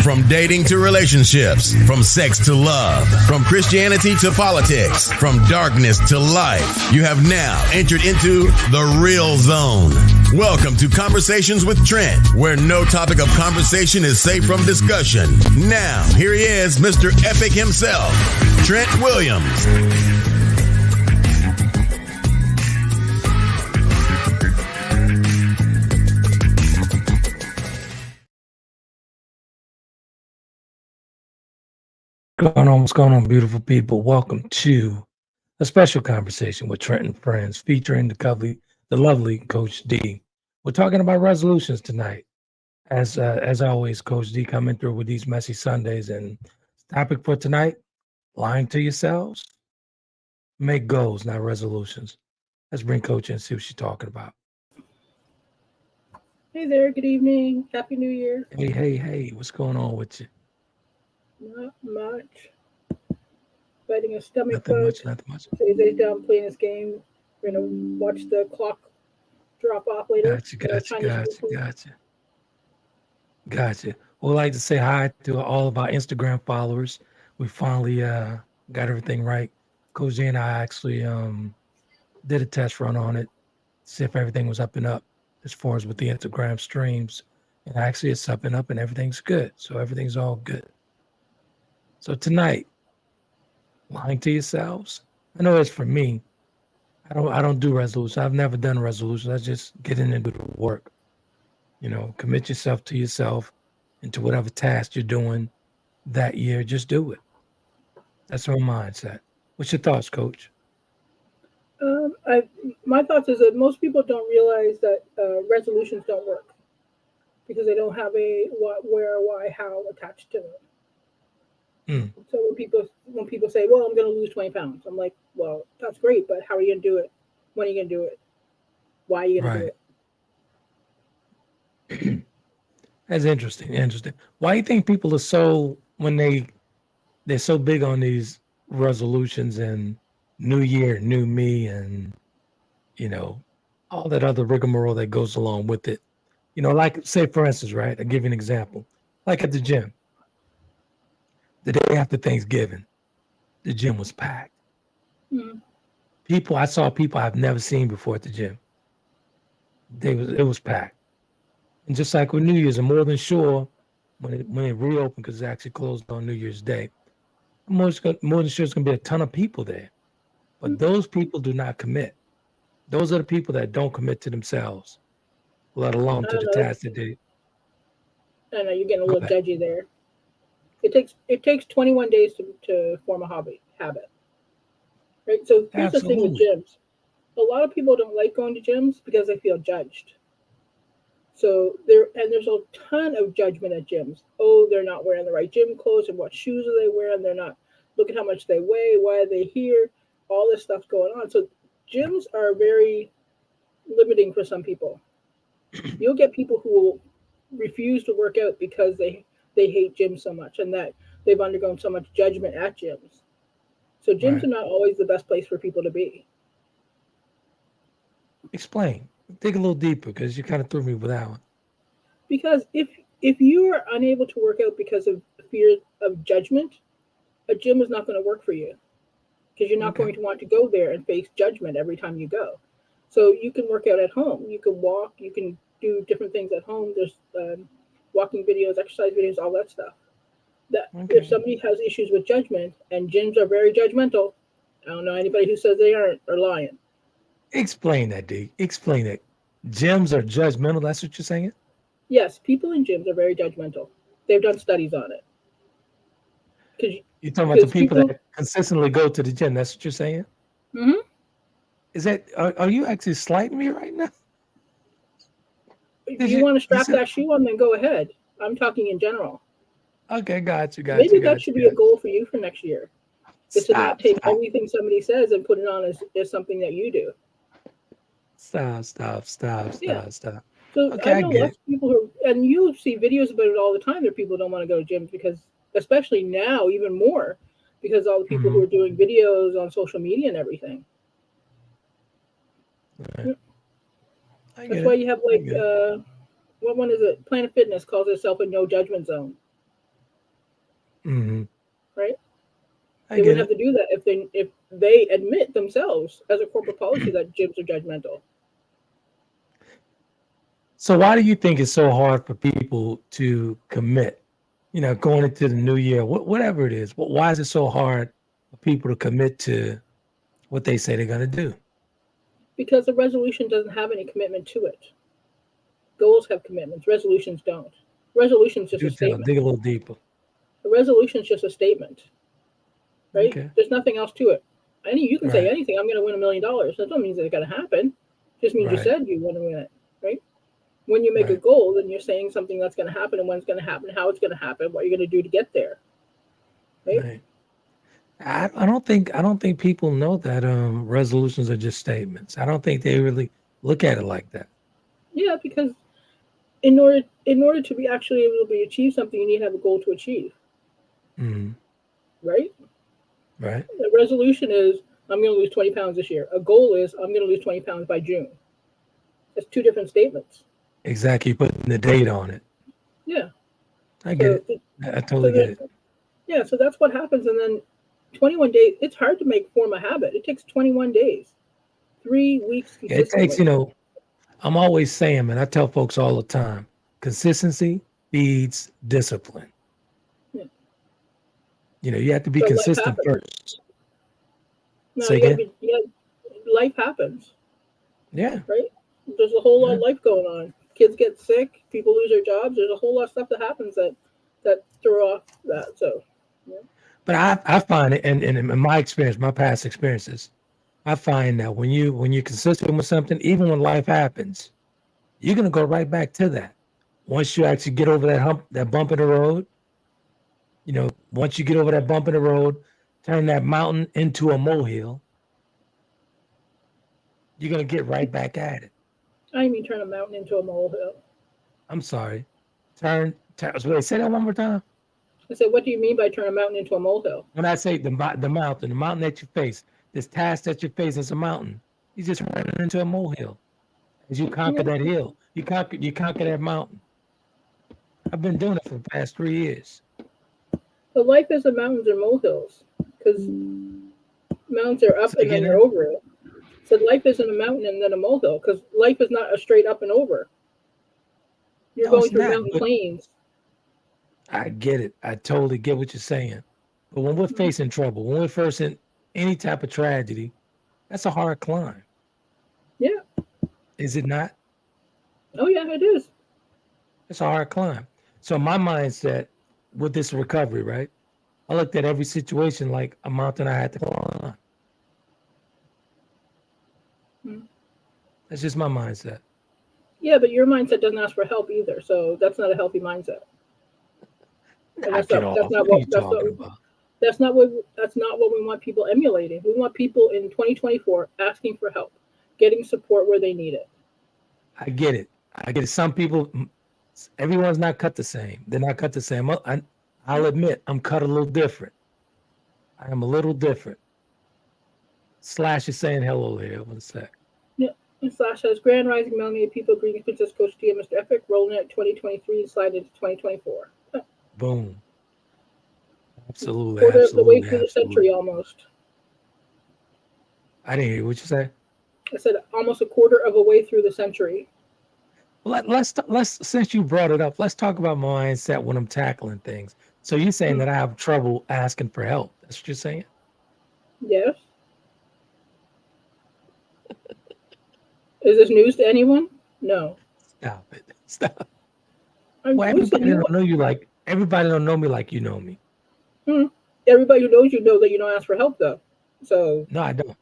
From dating to relationships, from sex to love, from Christianity to politics, from darkness to light, you have now entered into the real zone. Welcome to Conversations with Trent, where no topic of conversation is safe from discussion. Now, here he is, Mr. Epic himself, Trent Williams. What's going on, beautiful people? Welcome to a special conversation with Trent and friends, featuring the lovely Coach D. We're talking about resolutions tonight. As always, Coach D coming through with these messy Sundays, and topic for tonight: lying to yourselves. Make goals, not resolutions. Let's bring Coach in and see what she's talking about. Hey there, good evening. Happy New Year. Hey, what's going on with you? Not much. Fighting a stomach Nothing bug. much. Jay's down playing his game. We're gonna watch the clock drop off later. Gotcha. We'd like to say hi to all of our Instagram followers. We finally got everything right. Coach Dee and I actually did a test run on it, see if everything was up and up as far as with the Instagram streams. And actually it's up and up and everything's good. So everything's all good. So tonight, lying to yourselves. I know it's for me. I don't do resolutions. I've never done resolutions. I just get in and do the work. You know, commit yourself to yourself and to whatever task you're doing that year. Just do it. That's my mindset. What's your thoughts, Coach? My thoughts is that most people don't realize that resolutions don't work because they don't have a what, where, why, how attached to them. So when people say, well, I'm going to lose 20 pounds, I'm like, well, that's great, but how are you going to do it? When are you going to do it? Why are you going to do it? That's interesting. Why do you think people are so, when they're so big on these resolutions and new year, new me, and, you know, all that other rigmarole that goes along with it? You know, like, say, for instance, right, I'll give you an example. Like at the gym. The day after Thanksgiving, the gym was packed. I saw people I've never seen before at the gym. It was packed. And just like with New Year's, I'm more than sure when it reopened, because it actually closed on New Year's Day, I'm more than sure it's going to be a ton of people there. But those people do not commit. Those are the people that don't commit to themselves, let alone to the task that they. I know you're getting a little judgy there. It takes 21 days to form a habit, right? So here's the thing with gyms. A lot of people don't like going to gyms because they feel judged. So there's a ton of judgment at gyms. Oh, they're not wearing the right gym clothes, and what shoes are they wearing? They're not. Look at how much they weigh. Why are they here? All this stuff's going on. So gyms are very limiting for some people. You'll get people who will refuse to work out because they hate gyms so much and that they've undergone so much judgment at gyms. So gyms are not always the best place for people to be. Explain. Dig a little deeper, because you kind of threw me with that one. Because if you are unable to work out because of fear of judgment, a gym is not going to work for you, because you're not going to want to go there and face judgment every time you go. So you can work out at home. You can walk. You can do different things at home. There's walking videos, exercise videos, all that stuff. If somebody has issues with judgment, and gyms are very judgmental, I don't know anybody who says they aren't are lying. Explain that, D. Explain it. Gyms are judgmental. That's what you're saying? Yes, people in gyms are very judgmental. They've done studies on it. You're talking about the people that consistently go to the gym. That's what you're saying? Mm-hmm. Is that? Are you actually slighting me right now? If you want to strap that shoe on, then go ahead. I'm talking in general. Okay, got you. Maybe that should be a goal for you for next year. Is to not take everything somebody says and put it on as something that you do. Stop. So I know lots of people and you see videos about it all the time. There are people who don't want to go to gyms because, especially now, even more, because all the people who are doing videos on social media and everything. Right. That's why you have what one is it? Planet Fitness calls itself a no judgment zone. They wouldn't have to do that if they admit themselves as a corporate policy that gyms are judgmental. So why do you think it's so hard for people to commit? Going into the new year, whatever it is. Why is it so hard for people to commit to what they say they're going to do? Because the resolution doesn't have any commitment to it. Goals have commitments. Resolutions don't. Resolution's just a statement. Dig a little deeper. A resolution's just a statement, right? Okay. There's nothing else to it. You can say anything. I'm going to win $1 million. That doesn't mean it's going to happen. It just means you said you want to win it, right? When you make a goal, then you're saying something that's going to happen and when it's going to happen, how it's going to happen, what you're going to do to get there, right? I don't think people know that resolutions are just statements. I don't think they really look at it like that. Yeah, because in order to be actually able to achieve something, you need to have a goal to achieve. Mm-hmm. Right? Right. The resolution is I'm going to lose 20 pounds this year. A goal is I'm going to lose 20 pounds by June. It's two different statements. Exactly, putting the date on it. Yeah. I get it. I totally get it. Yeah, so that's what happens. And then 21 days, it's hard to form a habit. It takes 21 days, 3 weeks. It takes, I'm always saying, man, I tell folks all the time, consistency feeds discipline. Yeah. You have to be consistent first. No, life happens. Yeah. Right? There's a whole lot of life going on. Kids get sick, people lose their jobs. There's a whole lot of stuff that happens that throw off that. So, yeah. But I find it, and in my experience, my past experiences, I find that when you're consistent with something, even when life happens, you're gonna go right back to that. Once you actually get over that bump in the road, once you get over that bump in the road, turn that mountain into a molehill, you're gonna get right back at it. I mean, turn a mountain into a molehill. I'm sorry. Say that one more time. I said, what do you mean by turn a mountain into a molehill? When I say the mountain that you face, this task that you face is a mountain. You just turn it into a molehill. As you conquer that hill, you conquer that mountain. I've been doing it for the past 3 years. So life is the mountains or molehills, because mountains are up and then you're over it. So life isn't a mountain and then a molehill, because life is not a straight up and over. You're going through mountain plains. I get it. I totally get what you're saying. But when we're facing trouble, when we're facing any type of tragedy, that's a hard climb. Yeah. Is it not? Oh, yeah, it is. It's a hard climb. So my mindset with this recovery, right? I looked at every situation like a mountain I had to climb. That's just my mindset. Yeah, but your mindset doesn't ask for help either, so that's not a healthy mindset. That's not what we want people emulating. We want people in 2024 asking for help, getting support where they need it. I get it. Some people, everyone's not cut the same. They're not cut the same. I'll admit, I'm cut a little different. I am a little different. Slash is saying hello here. One sec. Yeah. And Slash says, Grand Rising Melanie, people greeting Princess Coach T and Mr. Epic, rolling at 2023 and sliding into 2024. Boom. Absolutely. Quarter of the way through the century almost. I didn't hear what you say. I said almost a quarter of a way through the century. Well, let's since you brought it up, let's talk about my mindset when I'm tackling things. So you're saying that I have trouble asking for help. That's what you're saying? Yes. Is this news to anyone? No. Stop it. Stop. Well, everybody don't know you like everybody don't know me like you know me. Everybody who knows you know that you don't ask for help though. So no, I don't.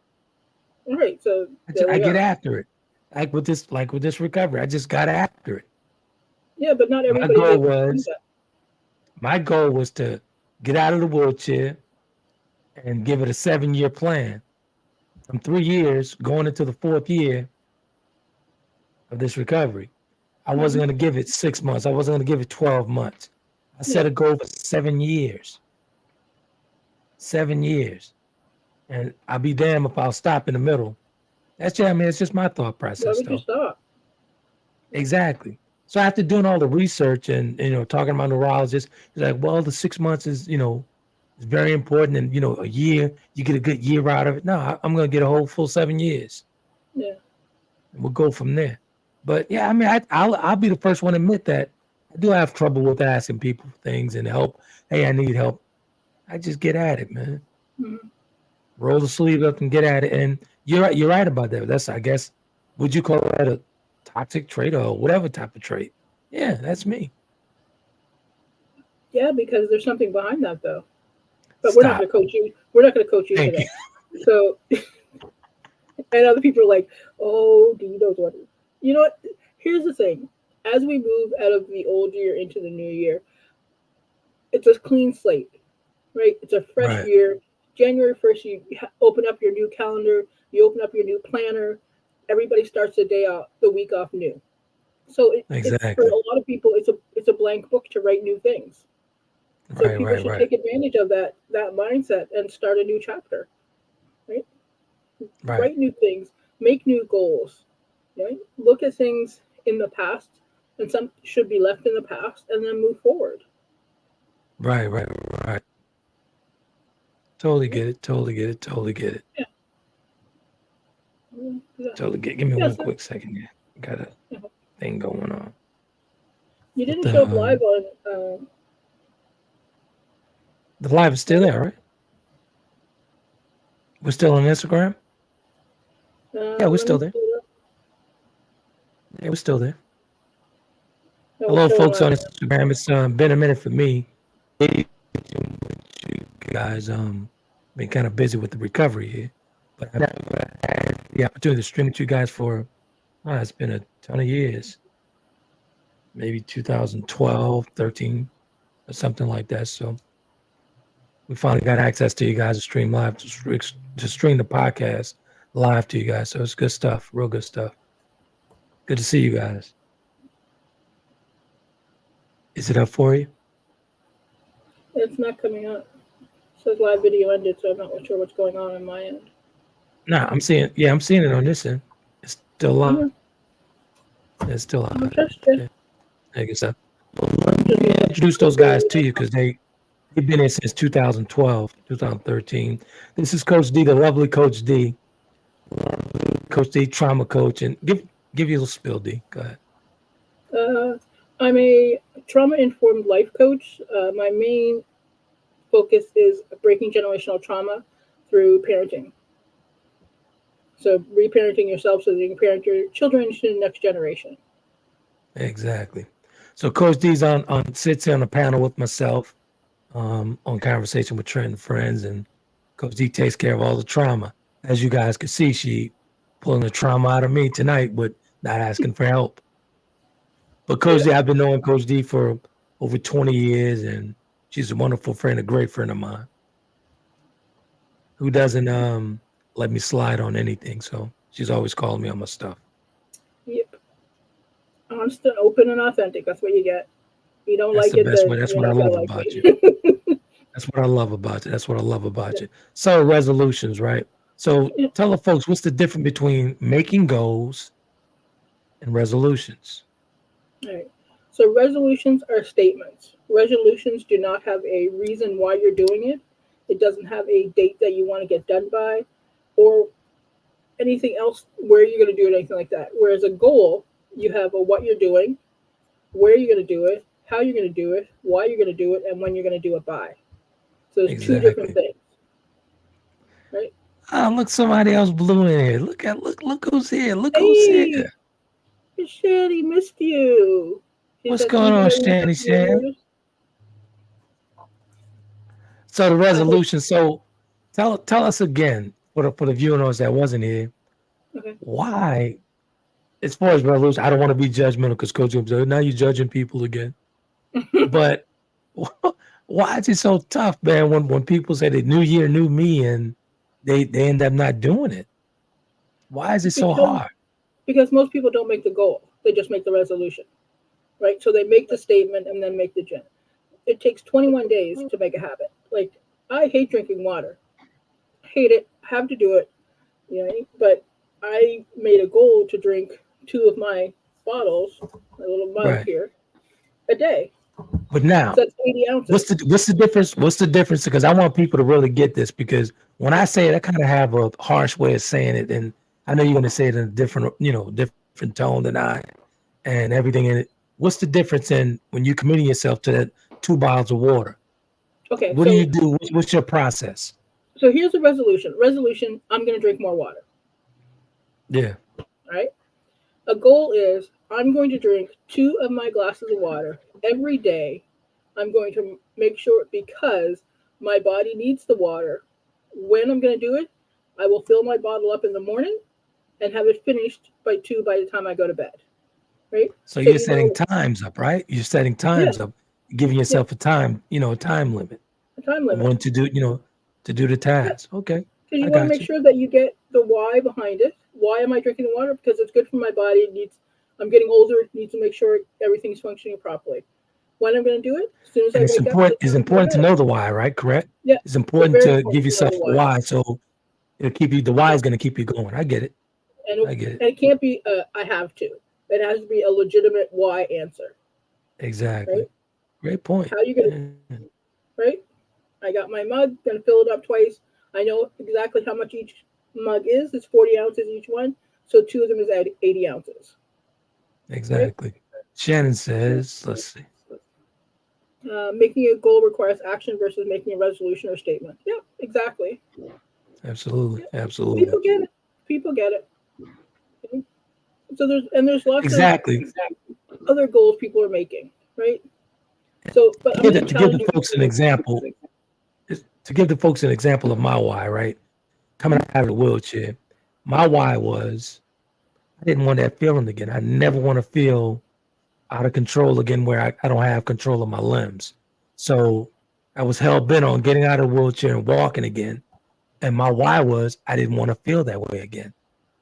All right. So I get after it. Like with this recovery, I just got after it. Yeah, but not everybody. My goal was to get out of the wheelchair and give it a 7-year plan. From 3 years going into the 4th year of this recovery. I wasn't going to give it 6 months. I wasn't going to give it 12 months. I set a goal for 7 years. 7 years. And I'll be damned if I'll stop in the middle. It's just my thought process. Why would you stop? Exactly. So after doing all the research and, talking to my neurologist, he's like, well, the 6 months is It's very important. And, a year, you get a good year out of it. No, I'm going to get a whole full 7 years. Yeah. And we'll go from there. But yeah, I mean, I'll be the first one to admit that I do have trouble with asking people for things and help. Hey, I need help. I just get at it, man. Mm-hmm. Roll the sleeve up and get at it. And you're right. You're right about that. That's, I guess, would you call that a toxic trait or whatever type of trait? Yeah, that's me. Yeah, because there's something behind that, though. But Stop. we're not going to coach you. We're not going to coach you Thank today. So, and other people are like, "Oh, Dee knows what." You know what? Here's the thing: as we move out of the old year into the new year, it's a clean slate, right? It's a fresh Right. year. January 1st, you open up your new calendar. You open up your new planner. Everybody starts the week off new. So it's for Exactly. a lot of people, it's a blank book to write new things. So people should take advantage of that mindset and start a new chapter, right? Right. Write new things, make new goals, right? Look at things in the past, and some should be left in the past, and then move forward. Right. Totally get it. Yeah. Yeah. Totally get. Give me Yeah, one so, quick second here. Got a thing going on. you What didn't show up live on. The live is still there, right? We're still on Instagram. Yeah, we're Let still me there. pull it up. Yeah, we're still there. No, Hello, showing folks on on. Instagram. It's been a minute for me. You guys been kind of busy with the recovery here, but I've never had the opportunity to stream with you guys for it's been a ton of years, maybe 2012, 13, or something like that. So we finally got access to you guys to stream live, to stream the podcast live to you guys. So it's good stuff, real good stuff. Good to see you guys. Is it up for you? It's not coming up. It says live video ended, so I'm not sure what's going on my end. Nah, I'm seeing it on this end. It's still live. It's still live. Okay. I guess so. Let me introduce those guys to you because they've been here since 2012, 2013. This is Coach D, the lovely Coach D. Coach D, trauma coach. And give you a little spill, D. Go ahead. I'm a trauma-informed life coach. My main focus is breaking generational trauma through parenting. So reparenting yourself so that you can parent your children to the next generation. Exactly. So Coach D's sits on a panel with myself on Conversation with Trent and Friends, and Coach D takes care of all the trauma. As you guys can see, she pulling the trauma out of me tonight, but not asking for help. But Coach D, I've been knowing Coach D for over 20 years, and she's a wonderful friend, a great friend of mine, who doesn't let me slide on anything. So she's always calling me on my stuff. Yep. Honest and open and authentic. That's what you get. You don't That's like the it, best then way. That's you're what I not gonna love like about me. you. That's what I love about you. That's what I love about you. So resolutions, right? So tell the folks what's the difference between making goals and resolutions. All right. So resolutions are statements. Resolutions do not have a reason why you're doing it. It doesn't have a date that you want to get done by, or anything else where you're going to do it, anything like that. Whereas a goal, you have a what you're doing, where you're going to do it, how you're going to do it, why you're going to do it, and when you're going to do it by. So there's two different things, right? Oh, look, somebody else blew in here. Look who's here. Look who's Hey, here. Shanny missed you. What's going on, Shanny Shan? So the resolution. So tell us again for the viewers that wasn't here. Okay. Why, as far as resolution, I don't want to be judgmental because Coach Jim said, now you're judging people again. But why is it so tough, man? When people say the new year, new me, and they end up not doing it. Why is it so hard? Because most people don't make the goal; they just make the resolution, right? So they make the statement and then make the gym. It takes 21 days to make a habit. Like, I hate drinking water. Hate it. Have to do it. You know, but I made a goal to drink 2 of my bottles, my little mug here, a day. But now, So that's 80 ounces. what's the difference? What's the difference? Because I want people to really get this, because when I say it, I kind of have a harsh way of saying it, and I know you're going to say it in a different, different tone than I, and everything in it. What's the difference in when you're committing yourself to that 2 bottles of water? Okay. What do you do? What's your process? So here's the resolution. Resolution, I'm going to drink more water. Yeah. All right. A goal is I'm going to drink 2 of my glasses of water every day. I'm going to make sure, because my body needs the water. When I'm going to do it, I will fill my bottle up in the morning and have it finished by the time I go to bed. Right? So you're setting times up, right? You're setting times up, giving yourself a time, a time limit. A time limit. When to do, to do the task. Yeah. Okay. Because you want to make sure that you get the why behind it. Why am I drinking the water? Because it's good for my body. I'm getting older. It needs to make sure everything's functioning properly. When I'm going to do it, as soon as I wake up. It's important to know the why, right? Correct? Yeah. It's important to give yourself a why. So it'll keep you, the why is going to keep you going. I get it. I get it. And it can't be, I have to. It has to be a legitimate why answer. Exactly. Right? Great point. How are you going to, right? I got my mug, going to fill it up twice. I know exactly how much each mug is. It's 40 ounces each one. So 2 of them is 80 ounces. Exactly. Right? Shannon says, let's see. Making a goal requires action versus making a resolution or statement. Yeah, exactly. Absolutely. Yeah. Absolutely. People get it. Okay. So there's lots of other goals people are making, right? So, but to give the folks an example, of my why, right? Coming out of the wheelchair, my why was I didn't want that feeling again. I never want to feel out of control again, where I don't have control of my limbs. So I was hell bent on getting out of the wheelchair and walking again. And my why was I didn't want to feel that way again.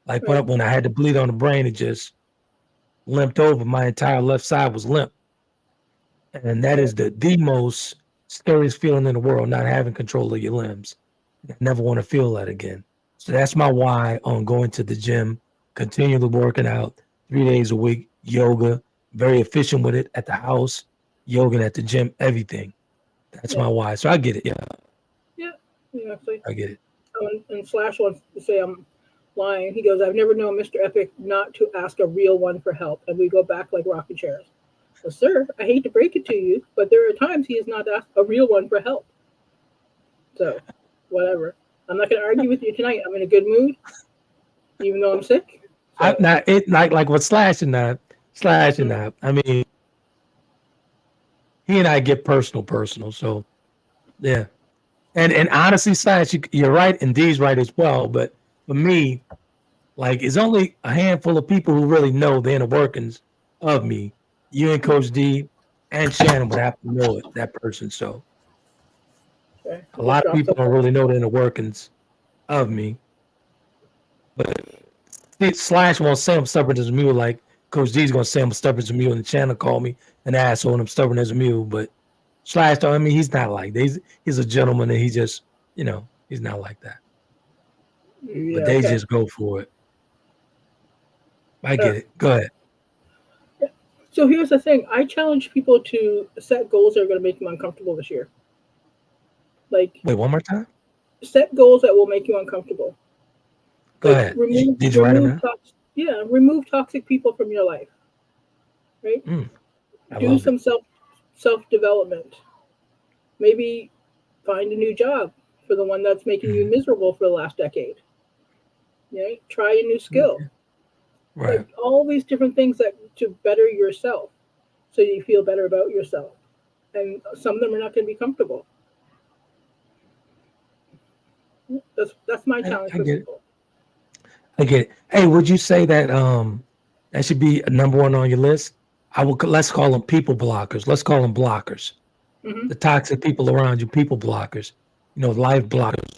Like when I had to bleed on the brain, it just limped over. My entire left side was limp. And that is the most scariest feeling in the world, not having control of your limbs. I never want to feel that again. So that's my why on going to the gym, continually working out 3 days a week, yoga, very efficient with it at the house, yoga at the gym, everything. That's my why. So I get it. Yeah, exactly. I get it. And Slash wants to say I'm lying. He goes, I've never known Mr. Epic not to ask a real one for help. And we go back like rocking chairs. Well, sir, I hate to break it to you, but there are times he has not asked a real one for help. So, whatever. I'm not going to argue with you tonight. I'm in a good mood, even though I'm sick. So. Like what Slash and I. I mean, he and I get personal. So, yeah. And honestly, Slash, you're right, and Dee's right as well. But for me, like, it's only a handful of people who really know the inner workings of me. You and Coach D and Shannon would have to know it, that person. So a lot of people don't really know the inner workings of me. But Slash won't say I'm stubborn as a mule, like Coach D's gonna say I'm stubborn as a mule, and Shannon called me an asshole and I'm stubborn as a mule. But Slash, I mean, he's not like that. He's a gentleman, and he just, he's not like that. Yeah, but they just go for it. I get it. Go ahead. So here's the thing. I challenge people to set goals that are going to make them uncomfortable this year. Like, wait, one more time? Set goals that will make you uncomfortable. Go ahead. Did you write them down? Remove toxic people from your life. Right? Do some self-development. Maybe find a new job for the one that's making you miserable for the last decade. Right? Try a new skill. Right. Like all these different things to better yourself, so you feel better about yourself. And some of them are not going to be comfortable. That's my challenge for people. I get it. Hey, would you say that that should be number one on your list? Let's call them people blockers. Let's call them blockers. Mm-hmm. The toxic people around you, people blockers. Life blockers,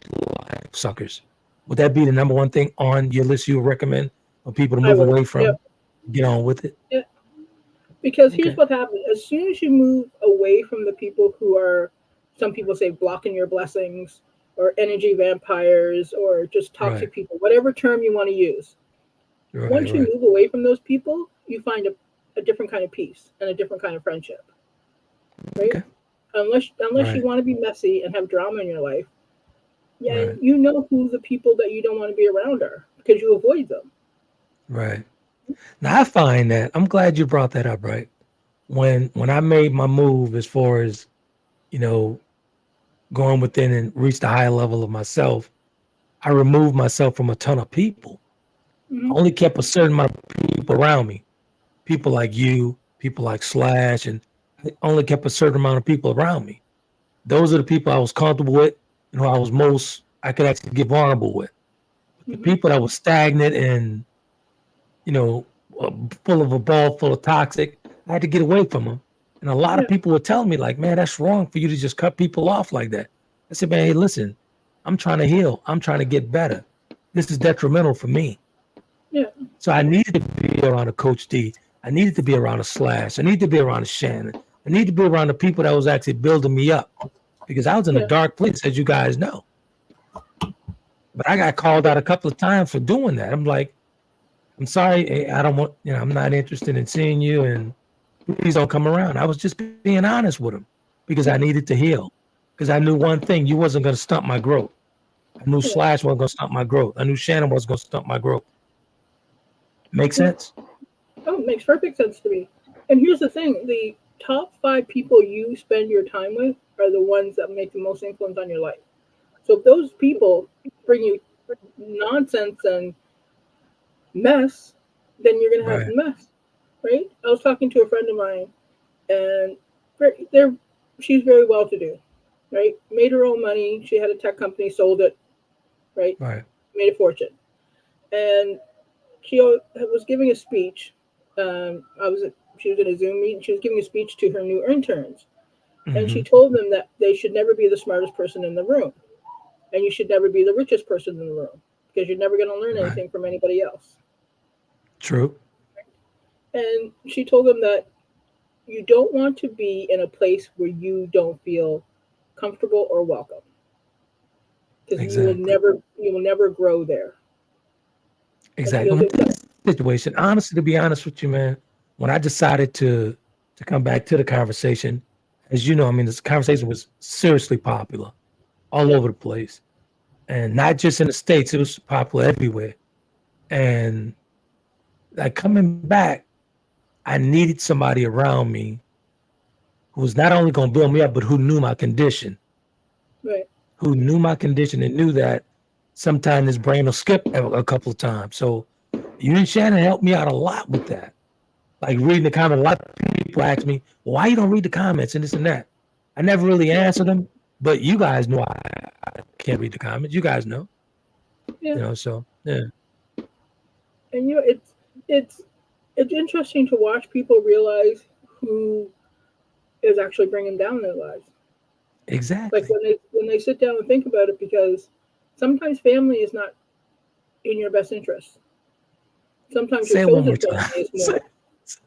life suckers. Would that be the number one thing on your list you would recommend for people to move away from? Yep. Get on with it. Yeah. Because here's what happens. As soon as you move away from the people who are, some people say, blocking your blessings, or energy vampires, or just toxic people, whatever term you want to use. Once you move away from those people, you find a different kind of peace and a different kind of friendship. right? Okay. Unless Right. you want to be messy and have drama in your life, yeah, Right. you know who the people that you don't want to be around are because you avoid them. Right. Now I find that I'm glad you brought that up, right? When I made my move as far as, you know, going within and reached a higher level of myself, I removed myself from a ton of people. I Hmm. only kept a certain amount of people around me. People like you, people like Slash, and I only kept a certain amount of people around me. Those are the people I was comfortable with and who I could actually get vulnerable with. But the Hmm. people that were stagnant and, you know, full of a ball full of toxic, I had to get away from them. And a lot of Yeah, people were telling me, like, man, that's wrong for you to just cut people off like that. I said, man, hey, listen, I'm trying to heal. I'm trying to get better. This is detrimental for me. yeah, So I needed to be around a Coach D. I needed to be around a Slash. I needed to be around a Shannon. I needed to be around the people that was actually building me up because I was in a yeah, dark place, as you guys know. But I got called out a couple of times for doing that. I'm like, I'm sorry, I don't want, I'm not interested in seeing you, and please don't come around. I was just being honest with him because I yeah, needed to heal. Because I knew one thing, you wasn't going to stunt my growth. I knew yeah. Slash wasn't going to stunt my growth. I knew Shannon wasn't going to stunt my growth. Make Yeah. sense? Oh, it makes perfect sense to me. And here's the thing: the top 5 people you spend your time with are the ones that make the most influence on your life. So if those people bring you nonsense and mess, then you're gonna have Right, mess, right? I was talking to a friend of mine, and they're she's very well to do, right? Made her own money. She had a tech company, sold it, right? right. Made a fortune, and she was giving a speech. She was in a Zoom meeting. She was giving a speech to her new interns, and she Hmm. told them that they should never be the smartest person in the room, and you should never be the richest person in the room because you're never going to learn Right. anything from anybody else. True. And she told them that you don't want to be in a place where you don't feel comfortable or welcome because Exactly. you will never grow there. And she Exactly. goes, With this situation, honestly, to be honest with you, man, when I decided to come back to the conversation, as you know, I mean, this conversation was seriously popular all yeah, over the place, and not just in the States, it was popular everywhere. And like coming back, I needed somebody around me who was not only going to build me up, but who knew my condition, right, and knew that sometimes his brain will skip a couple of times. So you and Shannon helped me out a lot with that. Like reading the comments, a lot of people ask me, well, why you don't read the comments and this and that? I never really yeah, answered them, but you guys know I can't read the comments. You guys know, yeah. so yeah, And it's it's interesting to watch people realize who is actually bringing down their lives. Like exactly. when they sit down and think about it, because sometimes family is not in your best interest. Sometimes your Say it one more chosen time. family is say, more.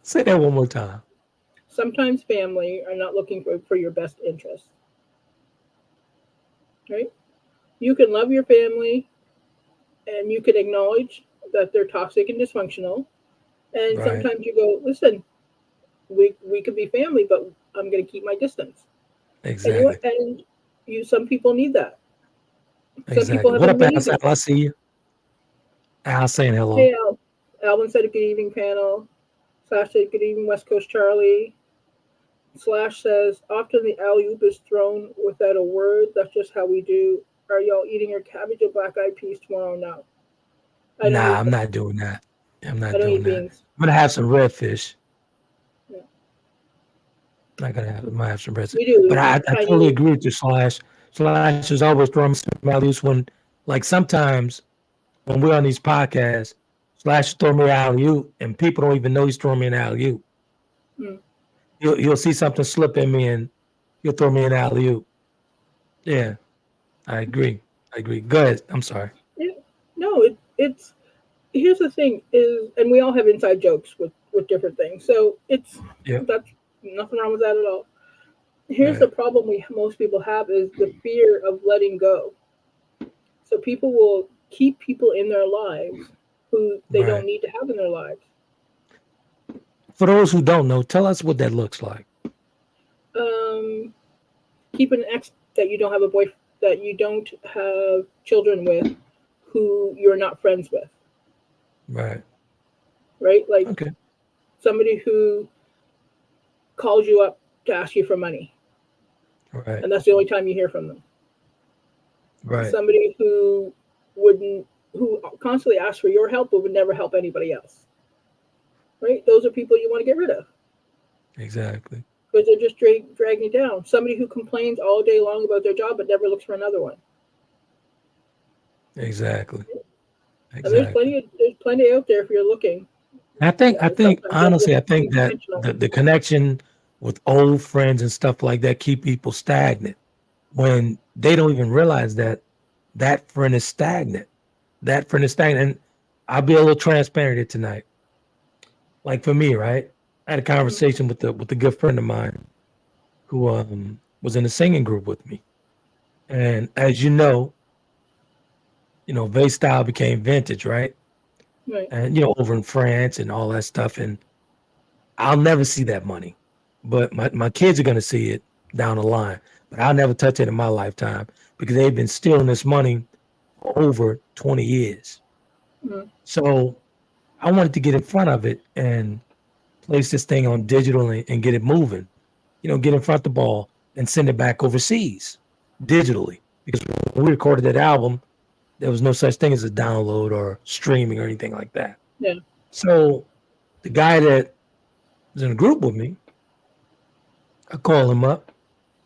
say that one more time. Sometimes family are not looking for your best interest, right? You can love your family and you can acknowledge that they're toxic and dysfunctional. And Right. sometimes you go, listen, we could be family, but I'm going to keep my distance. And Exactly. some people need that. Some people Exactly. have What up, Al? amazing. I see you. Al saying hello. Hey, Alvin said a good evening panel. Slash said good evening West Coast Charlie. Slash says often the alley oop is thrown without a word. That's just how we do. Are y'all eating your cabbage or black eyed peas tomorrow? No, I don't Nah, eat. I'm not doing that. I'm I not don't doing eat that. beans. I'm gonna have some redfish. Yeah. I'm gonna have some redfish. We do. But We I totally Chinese. agree with you, Slash. Slash is always throwing me some alley when, like, sometimes when we're on these podcasts, Slash throw me an alley oop, and people don't even know he's throwing me an alley oop. Mm. He'll see something slip in me, and he'll throw me an alley oop. Yeah, I agree. I agree. Go ahead. I'm sorry. Yeah. No, it's here's the thing is, and we all have inside jokes with different things. So Yeah. that's nothing wrong with that at all. Here's Right. the problem we most people have is the fear of letting go. So people will keep people in their lives who they don't Right. need to have in their lives. For those who don't know, tell us what that looks like. keep an ex that you don't have that you don't have children with, who you're not friends with. Right. Right? Like Okay. somebody who calls you up to ask you for money. Right. And that's the only time you hear from them. Right. Somebody who constantly asks for your help but would never help anybody else. Right? Those are people you want to get rid of. Exactly. Because they're just dragging you down. Somebody who complains all day long about their job but never looks for another one. Exactly. And there's plenty out there if you're looking. I think honestly, I think that the connection with old friends and stuff like that keep people stagnant when they don't even realize that friend is stagnant. That friend is stagnant. And I'll be a little transparent here tonight. Like for me, right? I had a conversation with a good friend of mine who was in a singing group with me. And as you know, bass style became vintage, right? Right. And over in France and all that stuff. And I'll never see that money, but my kids are going to see it down the line. But I'll never touch it in my lifetime because they've been stealing this money for over 20 years. Mm-hmm. So I wanted to get in front of it and place this thing on digital and get it moving. Get in front of the ball and send it back overseas digitally. Because when we recorded that album, there was no such thing as a download or streaming or anything like that. Yeah. So the guy that was in a group with me, I call him up.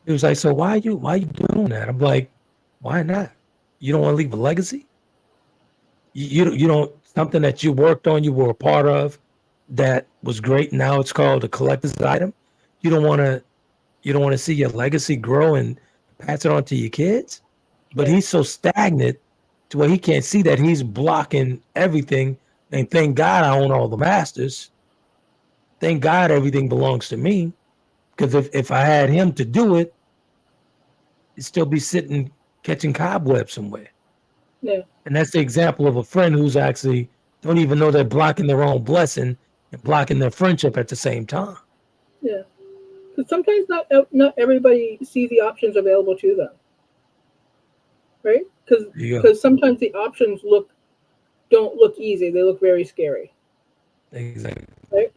He was like, "So why you doing that?" I'm like, "Why not? You don't want to leave a legacy? You don't, something that you worked on, you were a part of, that was great. Now it's called a collector's item. You don't want to see your legacy grow and pass it on to your kids." But he's so stagnant to where he can't see that he's blocking everything. And thank God I own all the masters. Thank God everything belongs to me. Because if I had him to do it, he'd still be sitting catching cobwebs somewhere. Yeah. And that's the example of a friend who's actually don't even know they're blocking their own blessing and blocking their friendship at the same time. Yeah. Because sometimes not everybody sees the options available to them. Right? Because sometimes the options don't look easy. They look very scary. Exactly. Right?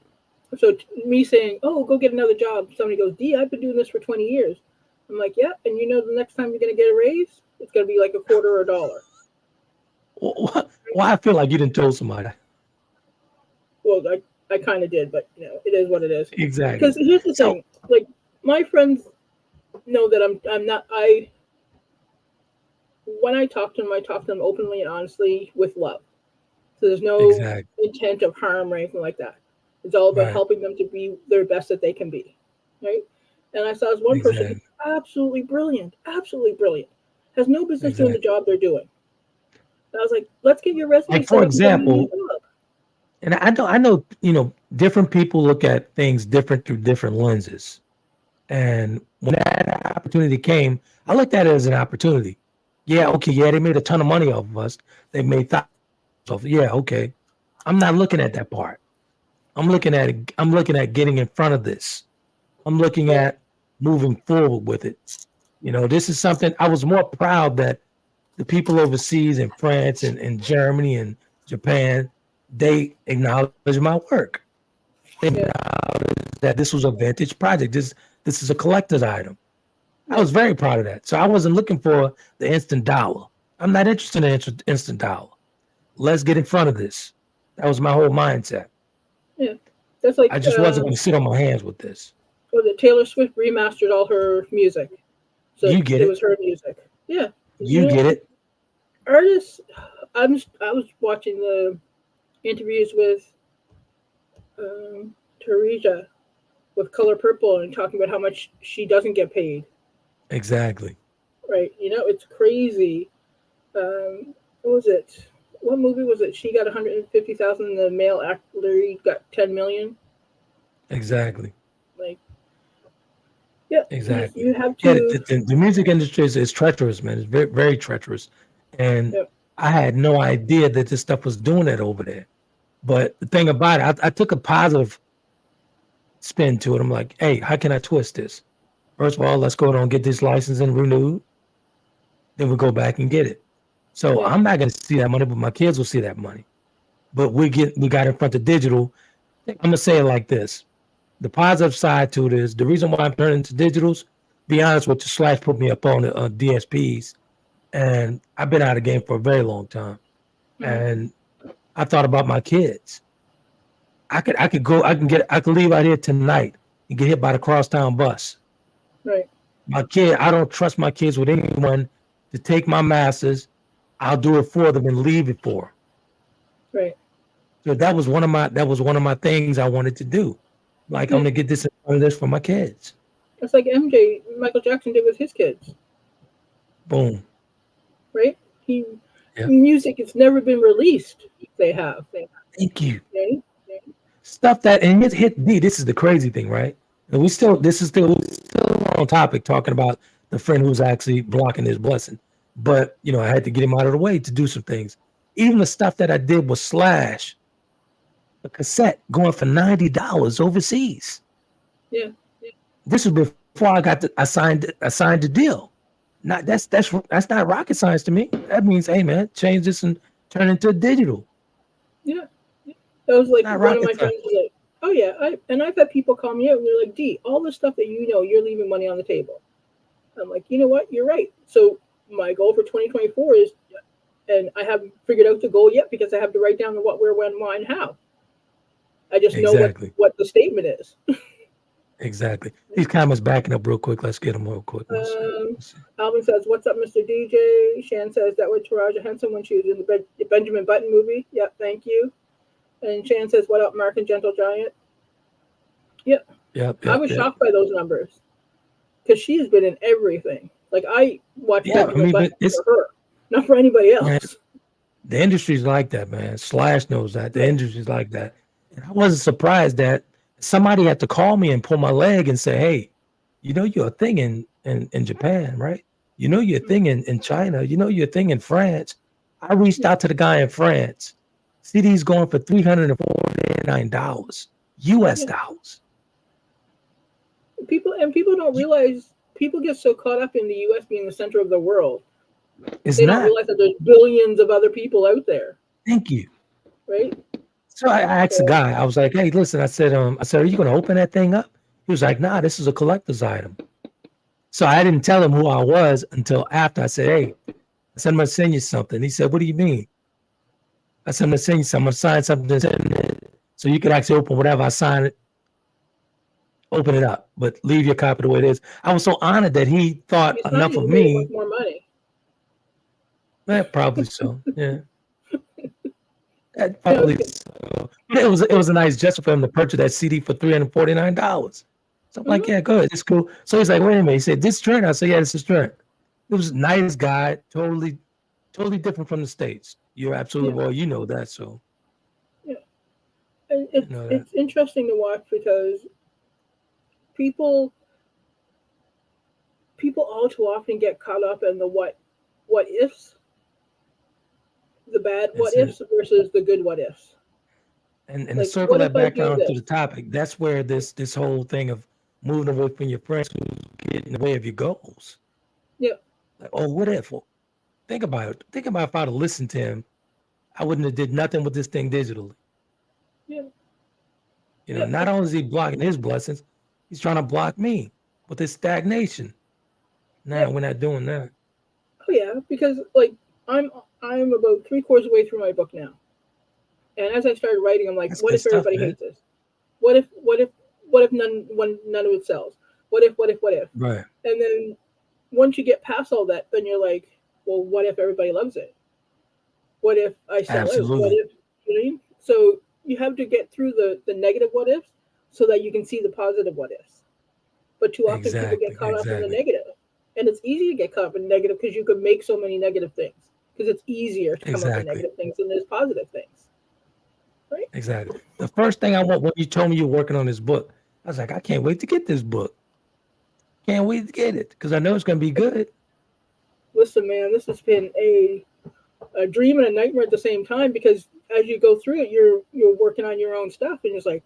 So me saying, "Oh, go get another job," somebody goes, "Dee, I've been doing this for 20 years." I'm like, "Yeah, and the next time you're going to get a raise, it's going to be like a quarter or a dollar." Why I feel like you didn't tell somebody. Well, I kind of did, but it is what it is. Exactly. Because here's the thing: like my friends know that I'm not. When I talk to them openly and honestly with love. So there's no intent of harm or anything like that. It's all about helping them to be their best that they can be, right? And I saw this one person who's absolutely brilliant, has no business doing the job they're doing. And I was like, let's get your resume. Like for example, and I know different people look at things different through different lenses. And when that opportunity came, I looked at it as an opportunity. Yeah, okay, yeah, they made a ton of money off of us. They made thousands of, yeah, okay. I'm not looking at that part. I'm looking at getting in front of this. I'm looking at moving forward with it. This is something I was more proud that the people overseas in France and Germany and Japan, they acknowledge my work. They acknowledge that this was a vintage project. This is a collector's item. I was very proud of that. So I wasn't looking for the instant dollar. I'm not interested in instant dollar. Let's get in front of this. That was my whole mindset. Yeah, that's like I just wasn't going to sit on my hands with this. Well, Taylor Swift remastered all her music, so it was her music. Yeah, you get it. Artists, I was watching the interviews with Teresa with Color Purple and talking about how much she doesn't get paid. Exactly. Right. It's crazy. What was it? What movie was it? She got 150,000 and the male actor got 10 million. Exactly. Like, exactly. You have to. The music industry is treacherous, man. It's very, very treacherous. And I had no idea that this stuff was doing that over there. But the thing about it, I took a positive spin to it. I'm like, hey, how can I twist this? First of all, let's go on and get this license and renewed. Then we go back and get it. So I'm not going to see that money, but my kids will see that money. But we got in front of digital. I'm going to say it like this. The positive side to it is the reason why I'm turning to digitals, be honest with you, Slash put me up on DSPs. And I've been out of the game for a very long time. And I thought about my kids. I could leave out here tonight and get hit by the crosstown bus. Right. My kid, I don't trust my kids with anyone to take my masters. I'll do it for them and leave it for them. Right. So that was one of my things I wanted to do. Like I'm gonna get this for my kids. It's like Michael Jackson did with his kids. Boom. Right? Music has never been released. They have. Thank you. Right? Stuff that and hit D. This is the crazy thing, right? And we're still on topic talking about the friend who's actually blocking his blessing. But I had to get him out of the way to do some things. Even the stuff that I did with Slash, a cassette going for $90 overseas. Yeah. This was before I signed the deal. That's not rocket science to me. That means, hey man, change this and turn it into digital. Yeah. That was like one of my friends was like, oh yeah, I've had people call me out and they're like, Dee, all the stuff that you're leaving money on the table. I'm like, you know what? You're right. So my goal for 2024 is, and I haven't figured out the goal yet because I have to write down the what, where, when, why, and how. I just know what the statement is. Exactly. These comments backing up real quick. Let's get them real quick. Alvin says, what's up, Mr. DJ? Shan says, that was Taraja Henson when she was in the Benjamin Button movie. Yep, thank you. And Shan says, what up, Mark and Gentle Giant? Yep. I was shocked by those numbers because she has been in everything. Like, I watch Benjamin Button for her, not for anybody else. Man, the industry's like that, man. Slash knows that. The industry's like that. And I wasn't surprised that somebody had to call me and pull my leg and say, hey, you're a thing in Japan, right? You're a thing in China. You're a thing in France. I reached out to the guy in France. CD's going for $349 US dollars. People don't realize, people get so caught up in the US being the center of the world. They don't realize that there's billions of other people out there. Thank you. Right? So I asked the guy, I was like, hey, listen, I said, are you going to open that thing up? He was like, nah, this is a collector's item. So I didn't tell him who I was until after. I said, hey, I said, I'm going to send you something. He said, what do you mean? I said, I'm going to send you something. I'm going to sign something so you can actually open whatever I sign it. Open it up, but leave your copy the way it is. I was so honored that he thought enough of me. More money. Probably so. Yeah. Probably so. It was a nice gesture for him to purchase that CD for $349. So I'm like, yeah, good, it's cool. So he's like, wait a minute. He said, this Trent? I said, yeah, this is Trent. It was a nice guy, totally different from the States. You're absolutely well, you know that. So yeah, and it's interesting to watch because people all too often get caught up in the what ifs. The bad what ifs versus the good what ifs. And to circle that back around to the topic, that's where this whole thing of moving away from your friends get in the way of your goals. Yeah. Like, oh, what if? Well, think about it. Think about if I'd have listened to him, I wouldn't have did nothing with this thing digitally. Yeah. Not only is he blocking his blessings, he's trying to block me with his stagnation. We're not doing that. Oh yeah, because like I'm about 3/4 way through my book now, and as I started writing, I'm like, That's what if everybody hates this? What if none of it sells? What if? Right. And then once you get past all that, then you're like, well, what if everybody loves it? What if I sell it? What if? You know what I mean? So you have to get through the negative what ifs so that you can see the positive what ifs. But too often people get caught up in the negative, and it's easy to get caught up in negative because you can make so many negative things. Because it's easier to come up with negative things than there's positive things. Right? Exactly. The first thing I want when you told me you're working on this book, I was like, I can't wait to get this book. Can't wait to get it because I know it's going to be good. Listen, man, this has been a dream and a nightmare at the same time because as you go through it, you're working on your own stuff and it's like,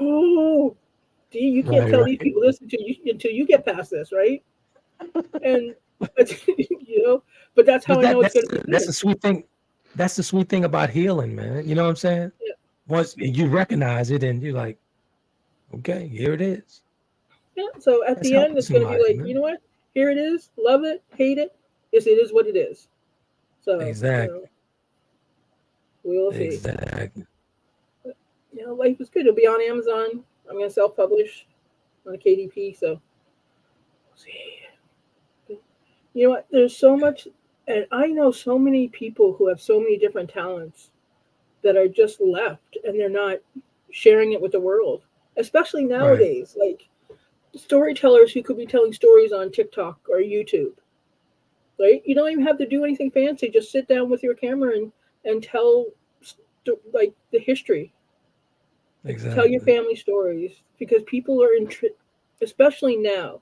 oh, Dee, you can't tell these people this until you get past this, right? And you know, but that's how I know it's going to be. That's the sweet thing. That's the sweet thing about healing, man. You know what I'm saying? Yeah. Once you recognize it, and you're like, okay, here it is. Yeah. So at That's the end, helping it's going to be somebody, like, man. you know what? Here it is. Love it, hate it. It is what it is. So Exactly. we'll see. Exactly. Life is good. It'll be on Amazon. I'm going to self-publish on the KDP. So we'll see. You know what? There's so much, and I know so many people who have so many different talents that are just left, and they're not sharing it with the world. Especially nowadays, like storytellers who could be telling stories on TikTok or YouTube. Right? You don't even have to do anything fancy. Just sit down with your camera and tell like the history. Exactly. Tell your family stories, because people are especially now,